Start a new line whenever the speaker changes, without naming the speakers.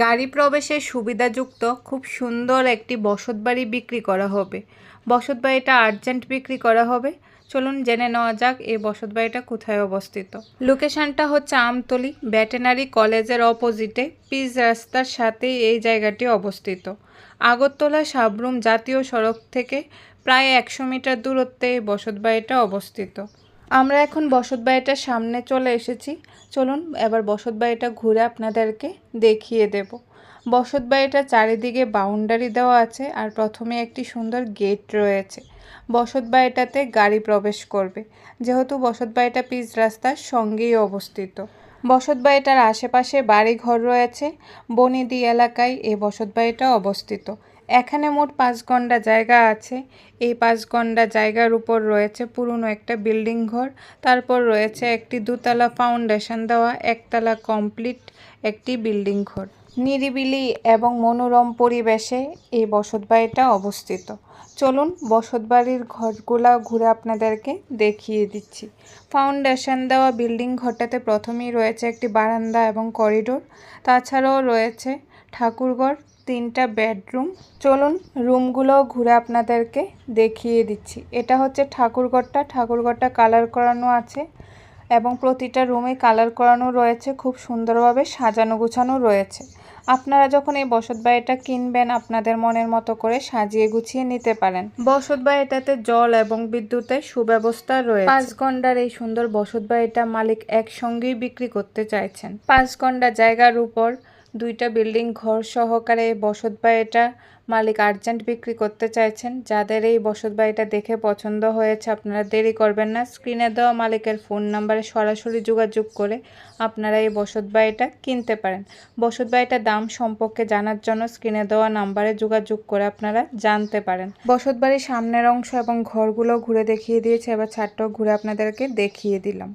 গাড়ি প্রবেশের সুবিধাযুক্ত খুব সুন্দর একটি বসতবাড়ি বিক্রি করা হবে। বসতবাড়িটা আর্জেন্ট বিক্রি করা হবে। চলুন জেনে নেওয়া যাক এই বসতবাড়িটা কোথায় অবস্থিত। লোকেশনটা হচ্ছে আমতলী ভেটেরিনারি কলেজের অপোজিটে, পিচ রাস্তার সাথে এই জায়গাটি অবস্থিত। আগরতলা সাবরুম জাতীয় সড়ক থেকে প্রায় 100 মিটার দূরত্বে এই বসতবাড়িটা অবস্থিত। আমরা এখন বসতবাড়িটার সামনে চলে এসেছি। চলুন এবার বসতবাড়িটা ঘুরে আপনাদেরকে দেখিয়ে দেব। বসতবাড়িটার চারিদিকে বাউন্ডারি দেওয়া আছে আর প্রথমে একটি সুন্দর গেট রয়েছে। বসতবাড়িটাতে গাড়ি প্রবেশ করবে, যেহেতু বসতবাড়িটা পিচ রাস্তার সঙ্গেই অবস্থিত। বসতবাড়িটার আশেপাশে বাড়িঘর রয়েছে। বনিদি এলাকায় এই বসতবাড়িটা অবস্থিত। এখানে মোট 5 গন্ডা জায়গা আছে। এই 5 গন্ডা জায়গার উপর রয়েছে পুরনো একটা বিল্ডিং ঘর, তারপর রয়েছে একটি 2তলা ফাউন্ডেশন দেওয়া, 1তলা কমপ্লিট একটি বিল্ডিং ঘর। নিরিবিলি এবং মনোরম পরিবেশে এই বসতবাড়িটা অবস্থিত। চলুন বসতবাড়ির ঘরগুলা ঘুরে আপনাদেরকে দেখিয়ে দিচ্ছি। ফাউন্ডেশন দেওয়া বিল্ডিং ঘরটাতে প্রথমেই রয়েছে একটি বারান্দা এবং করিডোর, তাছাড়াও রয়েছে ঠাকুরঘর, 3টা বেডরুম। চলুন রুমগুলো ঘুরে আপনাদেরকে দেখিয়ে দিচ্ছি। এটা হচ্ছে ঠাকুরঘরটা। ঠাকুরঘরটা কালার করানো আছে এবং প্রতিটা রুমে কালার করানো রয়েছে, খুব সুন্দরভাবে সাজানো গুছানো রয়েছে। আপনারা যখন এই বসতবাড়িটা কিনবেন আপনাদের মনের মতো করে সাজিয়ে গুছিয়ে নিতে পারেন। বসতবাড়িটাতে জল এবং বিদ্যুতের সুব্যবস্থা রয়েছে। 5 গন্ডার এই সুন্দর বসতবাড়িটা মালিক একসঙ্গেই বিক্রি করতে চাইছেন। 5 গন্ডা জায়গার উপর 2টা বিল্ডিং ঘর সহকারে এই বসতবাড়িটা মালিক আর্জেন্ট বিক্রি করতে চাইছেন। যাদের এই বসতবাড়িটা দেখে পছন্দ হয়েছে আপনারা দেরি করবেন না, স্ক্রিনে দেওয়া মালিকের ফোন নাম্বারে সরাসরি যোগাযোগ করে আপনারা এই বসতবাড়িটা কিনতে পারেন। বসতবাড়িটার দাম সম্পর্কে জানার জন্য স্ক্রিনে দেওয়া নাম্বারে যোগাযোগ করে আপনারা জানতে পারেন। বসতবাড়ির সামনের অংশ এবং ঘরগুলো ঘুরে দেখিয়ে দিয়েছে, এবার ছাদটাও ঘুরে আপনাদেরকে দেখিয়ে দিলাম।